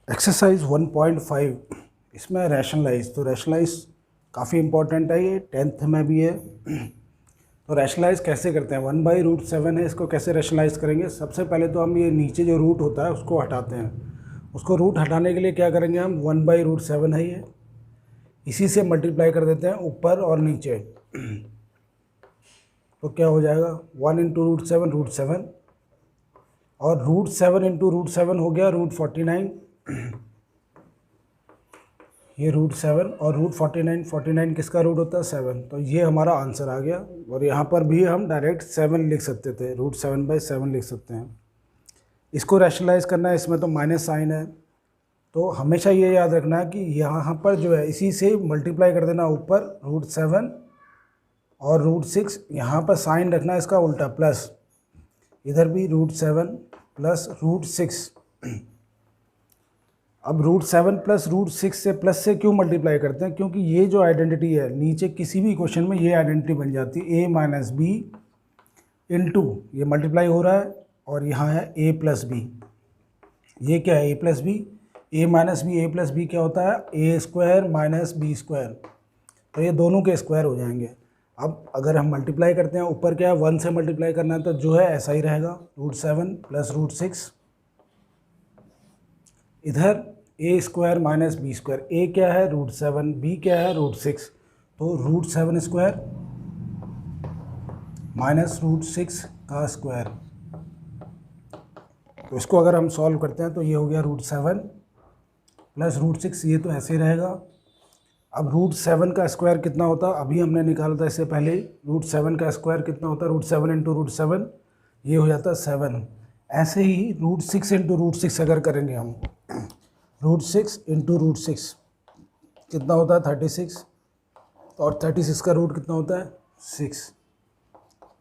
Exercise 1.5 इसमें rationalise, तो rationalise काफ़ी इंपॉर्टेंट है, ये 10th में भी है। तो रैशनलाइज कैसे करते हैं, 1/√7 है, इसको कैसे रैशनलाइज करेंगे। सबसे पहले तो हम ये नीचे जो रूट होता है उसको हटाते हैं। उसको रूट हटाने के लिए क्या करेंगे हम, 1/√7 है ये, इसी से मल्टीप्लाई कर देते हैं ऊपर और नीचे। तो क्या हो जाएगा, 1 × √7 और √7 × √7 हो गया √49। ये √7 और √49 किसका रूट होता है, 7। तो ये हमारा आंसर आ गया। और यहाँ पर भी हम डायरेक्ट 7 लिख सकते थे, √7/7 लिख सकते हैं। इसको रैशनलाइज करना है, इसमें तो माइनस साइन है, तो हमेशा ये याद रखना है कि यहाँ पर जो है इसी से मल्टीप्लाई कर देना ऊपर √7 और √6, यहाँ पर साइन रखना है इसका उल्टा प्लस, इधर भी √7 प्लस √6। अब √7 प्लस √6 से प्लस से क्यों मल्टीप्लाई करते हैं, क्योंकि ये जो आइडेंटिटी है नीचे किसी भी क्वेश्चन में ये आइडेंटिटी बन जाती है, a - b इंटू, ये मल्टीप्लाई हो रहा है और यहाँ है a + b। ये क्या है, a + b, a - b क्या होता है, a² - b²। तो ये दोनों के स्क्वायर हो जाएंगे। अब अगर हम मल्टीप्लाई करते हैं, ऊपर क्या है 1 से मल्टीप्लाई करना है, तो जो है ऐसा ही रहेगा, √7 प्लस √6, इधर a² - b²। a क्या है, √7, b क्या है, √6, तो √7² माइनस √6 का स्क्वायर। तो इसको अगर हम सॉल्व करते हैं तो ये हो गया √7 प्लस √6, ये तो ऐसे ही रहेगा। अब √7 का स्क्वायर कितना होता, अभी हमने निकाला था इससे पहले, √7 का स्क्वायर कितना होता है, √7 × √7, ये हो जाता है 7। ऐसे ही √6 × √6 अगर करेंगे हम, √6 × √6 कितना होता है 36, और 36 का रूट कितना होता है 6।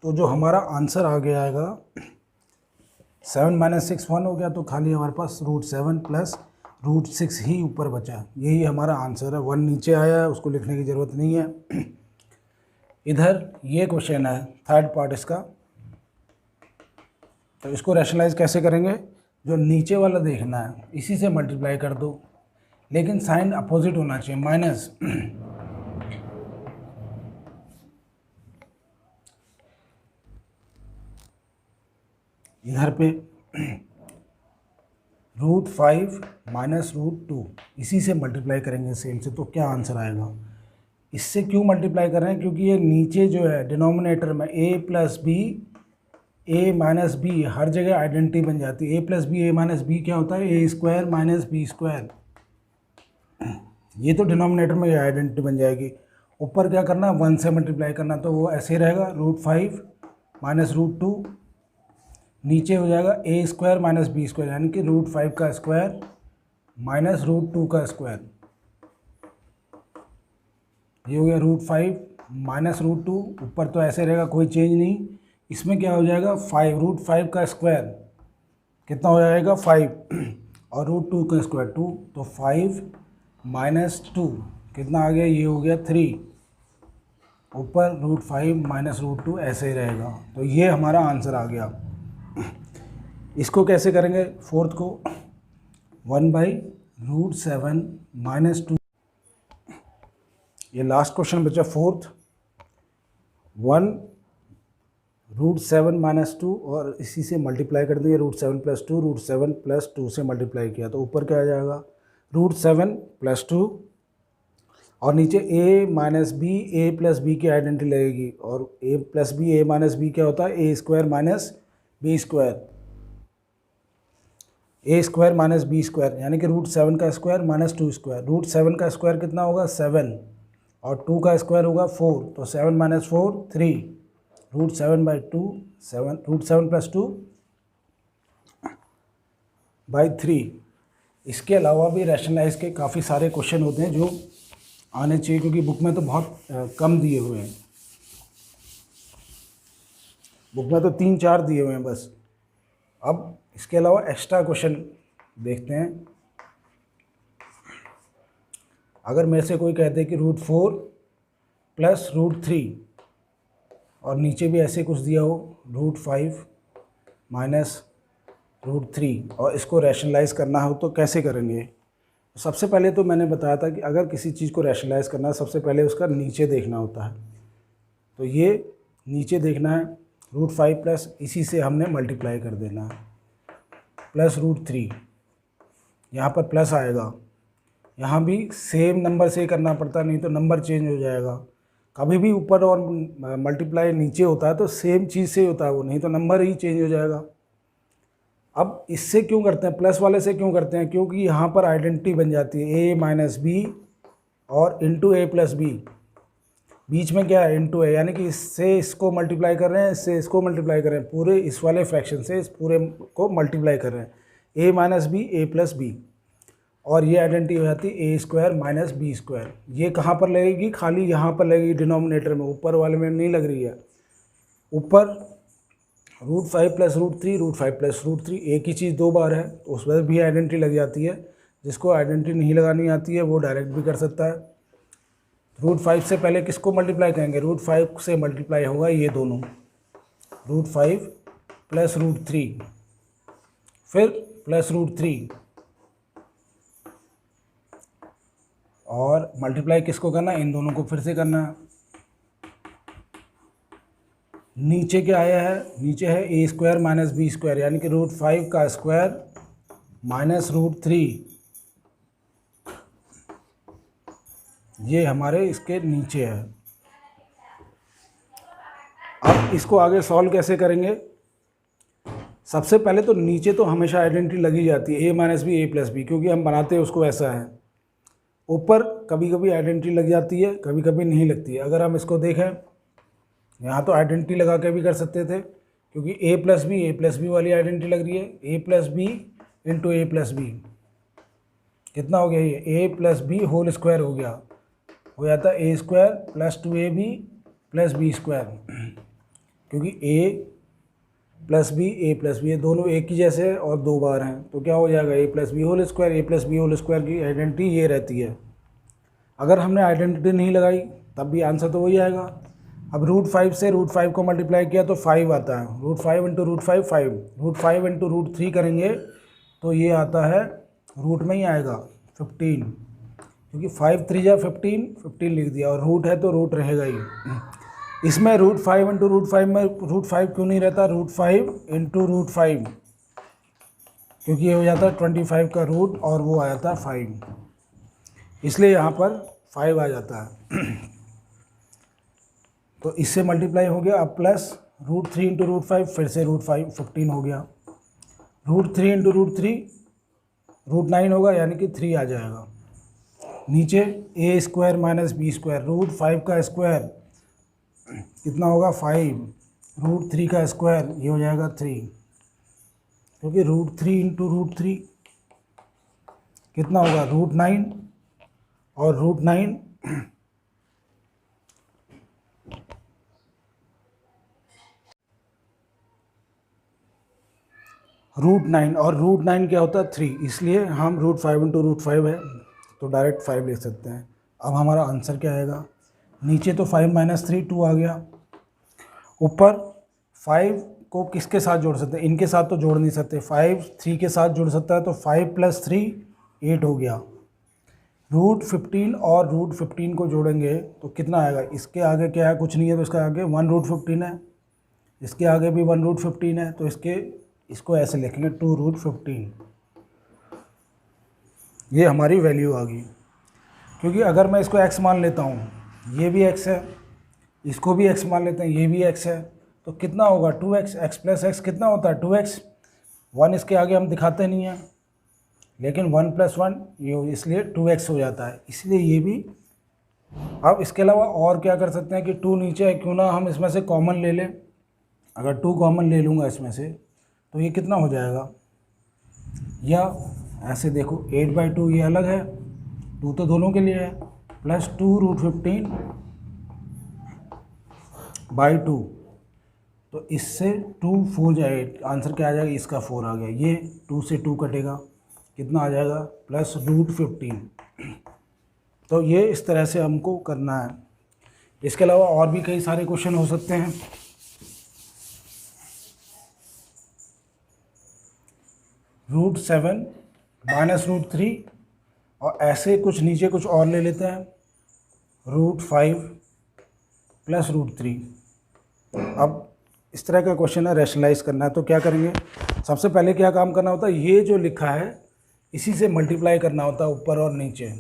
तो जो हमारा आंसर आ गया आएगा 7 - 6 1 हो गया, तो खाली हमारे पास √7 प्लस √6 ही ऊपर बचा। यही हमारा आंसर है। 1 नीचे आया है, उसको लिखने की ज़रूरत नहीं है। इधर ये क्वेश्चन है, थर्ड पार्ट इसका। तो इसको रैशनलाइज कैसे करेंगे, जो नीचे वाला देखना है इसी से मल्टीप्लाई कर दो, लेकिन साइन अपोजिट होना चाहिए, माइनस। इधर पे √5 माइनस √2, इसी से मल्टीप्लाई करेंगे सेम से, तो क्या आंसर आएगा। इससे क्यों मल्टीप्लाई कर रहे हैं, क्योंकि ये नीचे जो है डिनोमिनेटर में a + b a - b हर जगह आइडेंटिटी बन जाती है। a + b a - b क्या होता है, a² - b²। ये तो डिनोमिनेटर में आइडेंटिटी बन जाएगी। ऊपर क्या करना है, 1 से मल्टीप्लाई करना, तो वो ऐसे ही रहेगा, √5 माइनस √2, नीचे हो जाएगा a² - b², यानी कि √5 का स्क्वायर माइनस √2 का स्क्वायर। ये हो गया √5 माइनस √2, ऊपर तो ऐसे रहेगा, कोई चेंज नहीं। इसमें क्या हो जाएगा 5, √5 का स्क्वायर कितना हो जाएगा 5, और √2 का स्क्वायर 2, तो 5 - 2 कितना आ गया, ये हो गया 3, ऊपर √5 माइनस √2 ऐसे ही रहेगा। तो ये हमारा आंसर आ गया। इसको कैसे करेंगे, फोर्थ को, 1/√7 - 2। ये लास्ट क्वेश्चन बचा फोर्थ, 1 √7 - 2, और इसी से मल्टीप्लाई कर देंगे, √7 + 2, √7 + 2 से मल्टीप्लाई किया, तो ऊपर क्या आ जाएगा, √7 + 2, और नीचे a - b, a + b की आइडेंटिटी लगेगी, और a + b a - b क्या होता है, a² - b², a² - b², यानी कि √7 का स्क्वायर माइनस 2 स्क्वायर। √7 का स्क्वायर कितना होगा 7, और 2 का स्क्वायर होगा 4, तो 7 - 4 3, √7/2 7, √7 + 2/3। इसके अलावा भी रैशनलाइज के काफ़ी सारे क्वेश्चन होते हैं जो आने चाहिए, क्योंकि बुक में तो बहुत कम दिए हुए हैं, बुक में तो 3-4 दिए हुए हैं बस। अब इसके अलावा एक्स्ट्रा क्वेश्चन देखते हैं। अगर मेरे से कोई कहते हैं कि √4 प्लस √3, और नीचे भी ऐसे कुछ दिया हो, √5 माइनस √3 और इसको रैशनलाइज करना हो तो कैसे करेंगे? सबसे पहले तो मैंने बताया था कि अगर किसी चीज़ को रैशनलाइज करना है सबसे पहले उसका नीचे देखना होता है। तो ये नीचे देखना है √5 प्लस इसी से हमने मल्टीप्लाई कर देना है प्लस √3, यहाँ पर प्लस आएगा। यहाँ भी सेम नंबर से करना पड़ता, नहीं तो नंबर चेंज हो जाएगा। कभी भी ऊपर और मल्टीप्लाई नीचे होता है तो सेम चीज़ से होता है वो, नहीं तो नंबर ही चेंज हो जाएगा। अब इससे क्यों करते हैं, प्लस वाले से क्यों करते हैं? क्योंकि यहाँ पर आइडेंटिटी बन जाती है a माइनस बी और इंटू a प्लस बी। बीच में क्या है? इंटू है, यानी कि इससे इसको मल्टीप्लाई कर रहे हैं, इससे इसको मल्टीप्लाई कर रहे हैं, पूरे इस वाले फ्रैक्शन से इस पूरे को मल्टीप्लाई कर रहे हैं। a minus B a plus B, और ये आइडेंटिटी हो जाती है a² माइनस b²। ये कहाँ पर लगेगी? खाली यहाँ पर लगेगी डिनोमिनेटर में, ऊपर वाले में नहीं लग रही है। ऊपर √5 प्लस √3, √5 प्लस √3, एक ही चीज़ दो बार है तो उस पर भी आइडेंटिटी लग जाती है। जिसको आइडेंटिटी नहीं लगानी आती है वो डायरेक्ट भी कर सकता है। √5 से पहले किसको मल्टीप्लाई करेंगे? √5 से मल्टीप्लाई होगा ये दोनों, √5 प्लस √3 फिर प्लस √3, और मल्टीप्लाई किसको करना है? इन दोनों को फिर से करना है। नीचे क्या आया है? नीचे है a² माइनस b², यानी कि √5 का स्क्वायर माइनस √3, ये हमारे इसके नीचे है। अब इसको आगे सॉल्व कैसे करेंगे? सबसे पहले तो नीचे तो हमेशा आइडेंटिटी लगी जाती है a minus B a plus B, क्योंकि हम बनाते हैं उसको ऐसा है। ऊपर कभी कभी आइडेंटिटी लग जाती है, कभी कभी नहीं लगती है। अगर हम इसको देखें, यहाँ तो आइडेंटिटी लगा के भी कर सकते थे, क्योंकि a प्लस बी वाली आइडेंटिटी लग रही है। a plus B into a plus B कितना हो गया? ये a plus B whole square हो गया, हो जाता है a² plus 2ab plus b², क्योंकि a प्लस बी ये दोनों एक ही जैसे हैं और दो बार हैं, तो क्या हो जाएगा? a plus B whole square की आइडेंटिटी ये रहती है। अगर हमने आइडेंटिटी नहीं लगाई तब भी आंसर तो वही आएगा। अब √5 से √5 को मल्टीप्लाई किया तो 5 आता है, √5 इंटू √5 5, √5 इंटू √3 करेंगे तो ये आता है, रूट में ही आएगा 15, क्योंकि 5 3 जा 15 लिख दिया, और रूट है तो रूट रहेगा ही। इसमें √5 इंटू √5 में √5 क्यों नहीं रहता? √5 इंटू √5, क्योंकि ये हो जाता है 25 का रूट और वो आ जाता है 5, इसलिए यहाँ पर 5 आ जाता है। तो इससे मल्टीप्लाई हो गया। अब प्लस √3 इंटू √5, फिर से √5 15 हो गया, √3 इंटू √3 √9 होगा, यानी कि 3 आ जाएगा। नीचे a² माइनस b², √5 का स्क्वायर कितना होगा? 5, √3 का स्क्वायर ये हो जाएगा 3, क्योंकि √3 इंटू √3 कितना होगा? √9, और √9 √9 और √9 क्या होता है? 3, इसलिए हम √5 इंटू √5 है तो डायरेक्ट 5 लिख सकते हैं। अब हमारा आंसर क्या आएगा? नीचे तो 5 माइनस 3 2 आ गया, ऊपर 5 को किसके साथ जोड़ सकते हैं? इनके साथ तो जोड़ नहीं सकते, 5 3 के साथ जुड़ सकता है, तो 5 प्लस 3 8 हो गया। √15 और √15 को जोड़ेंगे तो कितना आएगा? इसके आगे क्या है? कुछ नहीं है, तो इसका आगे 1 √15 है, इसके आगे भी 1 √15 है, तो इसको ऐसे लिखेंगे 2 √15। ये हमारी वैल्यू आ गई। क्योंकि अगर मैं इसको x मान लेता हूँ, ये भी x है, इसको भी x मान लेते हैं, ये भी x है, तो कितना होगा? 2x, x प्लस x कितना होता है? 2x। 1 इसके आगे हम दिखाते नहीं हैं, लेकिन 1 + 1 ये इसलिए 2x हो जाता है, इसलिए ये भी। अब इसके अलावा और क्या कर सकते हैं कि 2 नीचे है, क्यों ना हम इसमें से कॉमन ले लें। अगर 2 कॉमन ले लूँगा इसमें से तो ये कितना हो जाएगा? या ऐसे देखो 8/2 ये अलग है, 2 तो दोनों के लिए है, प्लस 2 √15/2, तो इससे 2 4 जाए, आंसर क्या आ जाएगा? इसका 4 आ गया। ये 2 से 2 कटेगा, कितना आ जाएगा? प्लस √15। तो ये इस तरह से हमको करना है। इसके अलावा और भी कई सारे क्वेश्चन हो सकते हैं। √7 माइनस √3 और ऐसे कुछ नीचे कुछ और ले लेते हैं, √5 प्लस √3। अब इस तरह का क्वेश्चन है, रैशनलाइज करना है, तो क्या करेंगे, सबसे पहले क्या काम करना होता है, ये जो लिखा है इसी से मल्टीप्लाई करना होता है ऊपर और नीचे।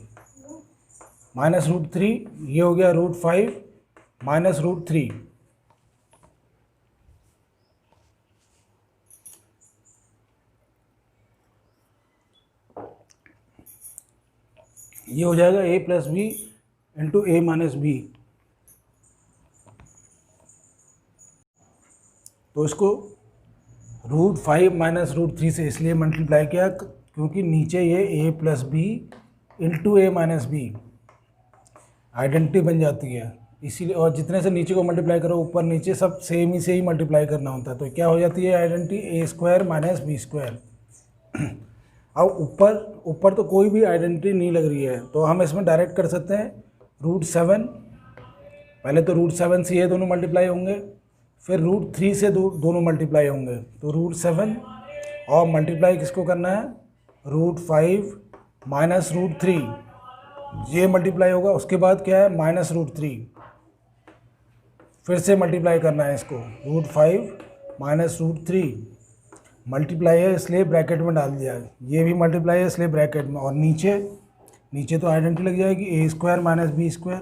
माइनस √3 ये हो गया √5 माइनस √3, ये हो जाएगा a plus B into a minus B. तो इसको √5 माइनस √3 से इसलिए मल्टीप्लाई किया क्योंकि नीचे ये a plus B into a minus B identity बन जाती है, इसीलिए। और जितने से नीचे को मल्टीप्लाई करो ऊपर नीचे सब सेम ही से ही मल्टीप्लाई करना होता है, तो क्या हो जाती है आइडेंटिटी a² माइनस b²। अब ऊपर तो कोई भी आइडेंटिटी नहीं लग रही है, तो हम इसमें डायरेक्ट कर सकते हैं √7, पहले तो √7 से ये दोनों मल्टीप्लाई होंगे, फिर √3 से दोनों मल्टीप्लाई होंगे, तो √7 और मल्टीप्लाई किसको करना है, √5 माइनस √3, ये मल्टीप्लाई होगा। उसके बाद क्या है, माइनस √3, फिर से मल्टीप्लाई करना है इसको, √5 माइनस √3 मल्टीप्लाई है इसलिए ब्रैकेट में डाल दिया, ये भी मल्टीप्लाई है इसलिए ब्रैकेट में, और नीचे तो आइडेंटिटी लग जाएगी a² माइनस b²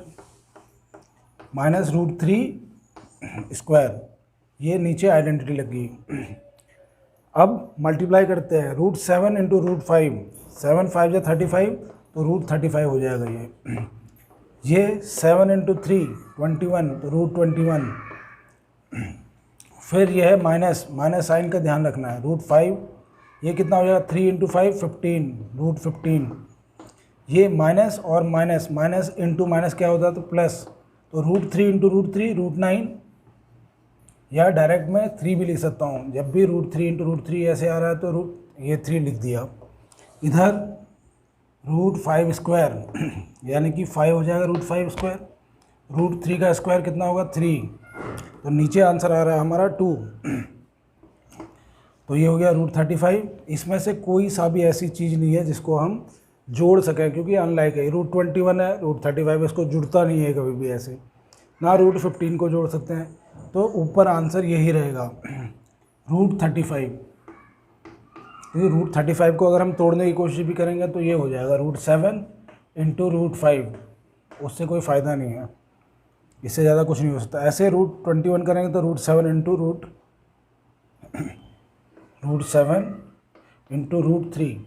माइनस √3², ये नीचे आइडेंटिटी लग गई। अब मल्टीप्लाई करते हैं, √7 इंटू √5, 7 5 या 35, तो √35 हो जाएगा ये 7 इंटू 3 21, तो √21। फिर यह है माइनस साइन का ध्यान रखना है, √5 ये कितना हो जाएगा, 3 इंटू 5 15, √15। ये माइनस और माइनस इंटू माइनस क्या होता है, तो प्लस, तो √3 इंटू √3 √9, या डायरेक्ट मैं 3 भी लिख सकता हूँ, जब भी √3 इंटू √3 ऐसे आ रहा है तो ये 3 लिख दिया। इधर √5² यानी कि 5 हो जाएगा √5², √3 का स्क्वायर कितना होगा, 3, तो नीचे आंसर आ रहा है हमारा 2, तो ये हो गया √35। इसमें से कोई सा भी ऐसी चीज़ नहीं है जिसको हम जोड़ सकें, क्योंकि अनलाइक है, √21 है, √35 इसको जुड़ता नहीं है कभी भी ऐसे, ना √15 को जोड़ सकते हैं, तो ऊपर आंसर यही रहेगा √35। क्योंकि √35 को अगर हम तोड़ने की कोशिश भी करेंगे तो ये हो जाएगा √7 इंटू √5, उससे कोई फ़ायदा नहीं है, इससे ज़्यादा कुछ नहीं हो सकता। ऐसे √21 करेंगे तो √7 इंटू √3,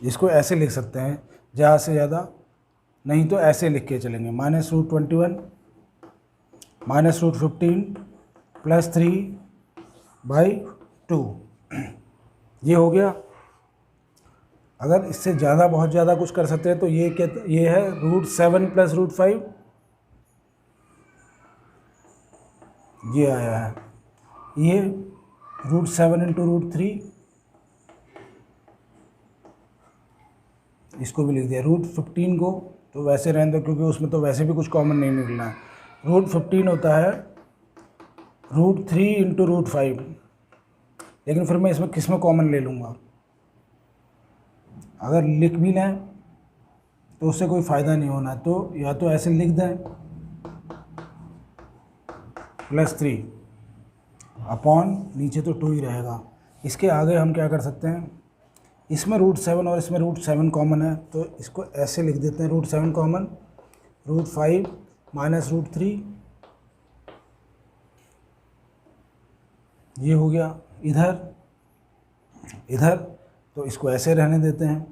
इसको ऐसे लिख सकते हैं ज़्यादा से ज़्यादा, नहीं तो ऐसे लिख के चलेंगे, माइनस √21 माइनस √15 प्लस 3/2, ये हो गया। अगर इससे ज़्यादा बहुत ज़्यादा कुछ कर सकते हैं तो ये क्या, ये है √7 प्लस √5, ये आया है, ये √7 इंटू √3, इसको भी लिख दिया। √15 को तो वैसे रहने दो क्योंकि उसमें तो वैसे भी कुछ कॉमन नहीं निकलना है। √15 होता है √3 इंटू √5, लेकिन फिर मैं इसमें किस में कॉमन ले लूँगा, अगर लिख भी लें तो उससे कोई फ़ायदा नहीं होना, तो या तो ऐसे लिख दें +3 अपॉन नीचे तो 2 ही रहेगा। इसके आगे हम क्या कर सकते हैं, इसमें √7 और इसमें √7 कॉमन है, तो इसको ऐसे लिख देते हैं, √7 कॉमन, √5 माइनस √3, ये हो गया। इधर तो इसको ऐसे रहने देते हैं।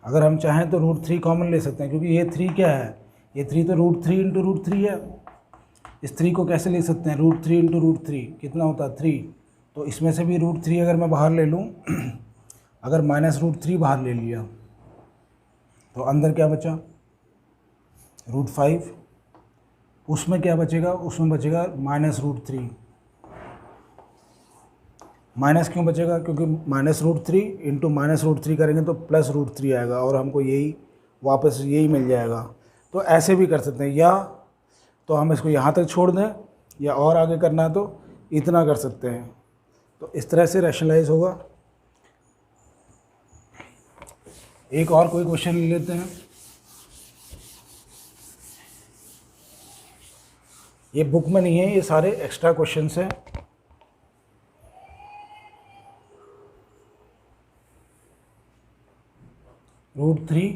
अगर हम चाहें तो √3 कॉमन ले सकते हैं, क्योंकि ये 3 क्या है, ये 3 तो √3 इंटू √3 है। इस 3 को कैसे ले सकते हैं, √3 इंटू √3 कितना होता है 3, तो इसमें से भी √3 अगर मैं बाहर ले लूँ, अगर माइनस √3 बाहर ले लिया तो अंदर क्या बचा, √5, उसमें क्या बचेगा, उसमें बचेगा माइनस √3। माइनस क्यों बचेगा, क्योंकि माइनस √3 इंटू माइनस √3 करेंगे तो प्लस √3 आएगा और हमको यही वापस यही मिल जाएगा। तो ऐसे भी कर सकते हैं, या तो हम इसको यहाँ तक छोड़ दें, या और आगे करना है तो इतना कर सकते हैं। तो इस तरह से रैशनलाइज होगा। एक और कोई क्वेश्चन ले लेते हैं। ये बुक में नहीं है, ये सारे एक्स्ट्रा क्वेश्चंस हैं। √3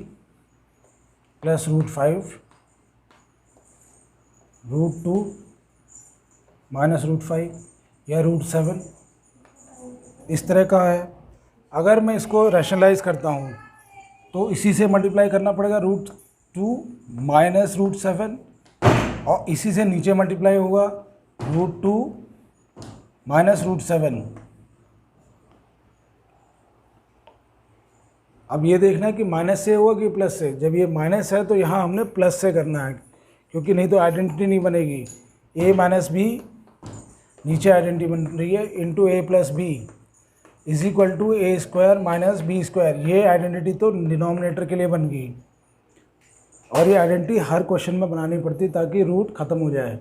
प्लस √5 √2 माइनस √5 या √7 इस तरह का है। अगर मैं इसको रैशनलाइज करता हूँ तो इसी से मल्टीप्लाई करना पड़ेगा √2 माइनस √7, और इसी से नीचे मल्टीप्लाई होगा √2 माइनस √7। अब ये देखना है कि माइनस से होगा कि प्लस से। जब ये माइनस है तो यहाँ हमने प्लस से करना है, क्योंकि नहीं तो आइडेंटिटी नहीं बनेगी। a माइनस बी, नीचे आइडेंटिटी बन रही है, into a plus B is equal to a square minus B square. ये आइडेंटिटी तो डिनोमिनेटर के लिए बन गई, और ये आइडेंटिटी हर क्वेश्चन में बनानी पड़ती ताकि रूट ख़त्म हो जाए।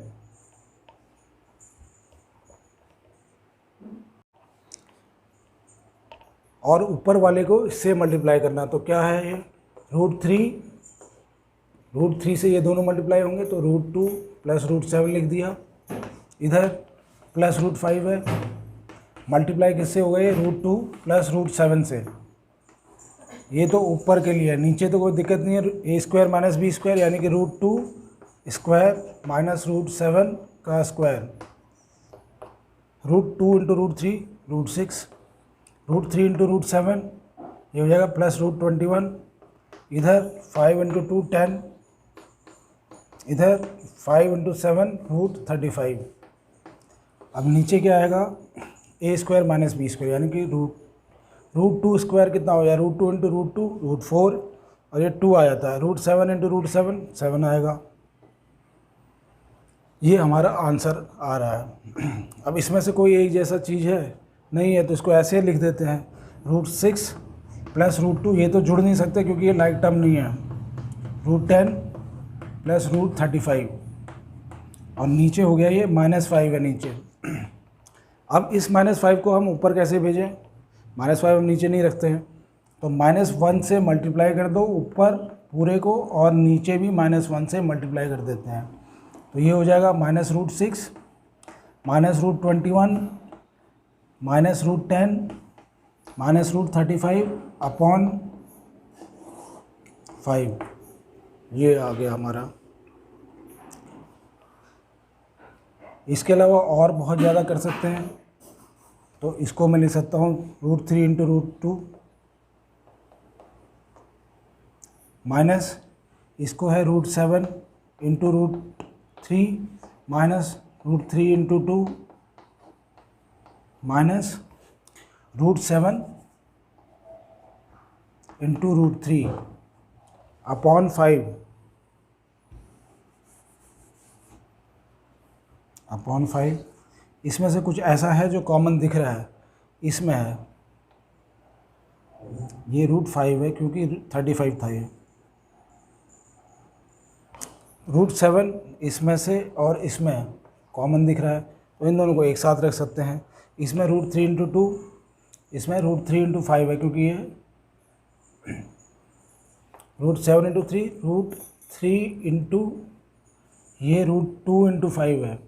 और ऊपर वाले को इससे मल्टीप्लाई करना, तो क्या है ये √3 से ये दोनों मल्टीप्लाई होंगे तो √2 प्लस √7 लिख दिया। इधर प्लस √5 है, मल्टीप्लाई किससे हो गए √2 प्लस √7 से। ये तो ऊपर के लिए है, नीचे तो कोई दिक्कत नहीं है। a square minus B square यानी कि √2 स्क्वायर माइनस √7 का स्क्वायर, √2 इंटू √3 √6, √3 इंटू √7 ये हो जाएगा प्लस √21, इधर 5 इंटू 2 10, इधर 5 इंटू 7 √35। अब नीचे क्या आएगा a square minus B square यानी कि √2 स्क्वायर कितना हो जाएगा √2 इंटू √2 √4, और ये 2 आ जाता है √7 इंटू √7 7 आएगा। ये हमारा आंसर आ रहा है। अब इसमें से कोई एक जैसा चीज़ है नहीं है, तो इसको ऐसे लिख देते हैं √6 प्लस √2। ये तो जुड़ नहीं सकते क्योंकि ये लाइक टर्म नहीं है। √10 प्लस √35, और नीचे हो गया ये -5 है नीचे। अब इस -5 को हम ऊपर कैसे भेजें? -5 हम नीचे नहीं रखते हैं, तो -1 से मल्टीप्लाई कर दो ऊपर पूरे को, और नीचे भी -1 से मल्टीप्लाई कर देते हैं। तो ये हो जाएगा -√6 माइनस √21 माइनस √10 माइनस √35 अपॉन 5। ये आ गया हमारा। इसके अलावा और बहुत ज़्यादा कर सकते हैं, तो इसको मैं लिख सकता हूँ √3 इंटू √2 माइनस इसको है √7 into √3 minus √3 into 2 minus √7 into √3 upon 5 upon 5। इसमें से कुछ ऐसा है जो कॉमन दिख रहा है, इसमें है ये √5 है क्योंकि 35 था ये। √7 इसमें से और इसमें कॉमन दिख रहा है, तो इन दोनों को एक साथ रख सकते हैं। इसमें √3 इंटू 2, इसमें √3 इंटू 5 है क्योंकि ये √7 इंटू 3 √3 इंटू ये √2 इंटू 5 है,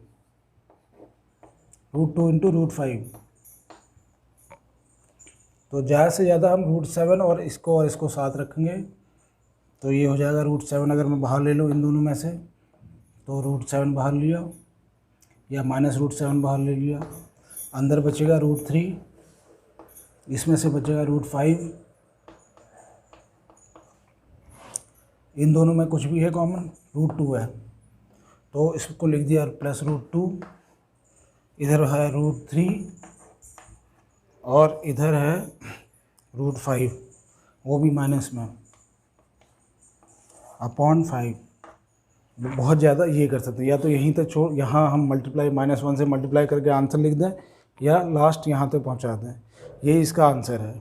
√2 इंटू √5। तो ज़्यादा से ज़्यादा हम √7 और इसको साथ रखेंगे, तो ये हो जाएगा √7। अगर मैं बाहर ले लूँ इन दोनों में से, तो √7 बाहर लिया या माइनस √7 बाहर ले लिया, अंदर बचेगा √3, इसमें से बचेगा √5। इन दोनों में कुछ भी है कॉमन, √2 है, तो इसको लिख दिया प्लस √2। इधर है √3 और इधर है √5, वो भी माइनस में, अपॉन 5। बहुत ज़्यादा ये कर सकते हैं, या तो यहीं तक छोड़, यहाँ हम मल्टीप्लाई -1 से मल्टीप्लाई करके आंसर लिख दें, या लास्ट यहाँ तक पहुँचा दें। ये इसका आंसर है।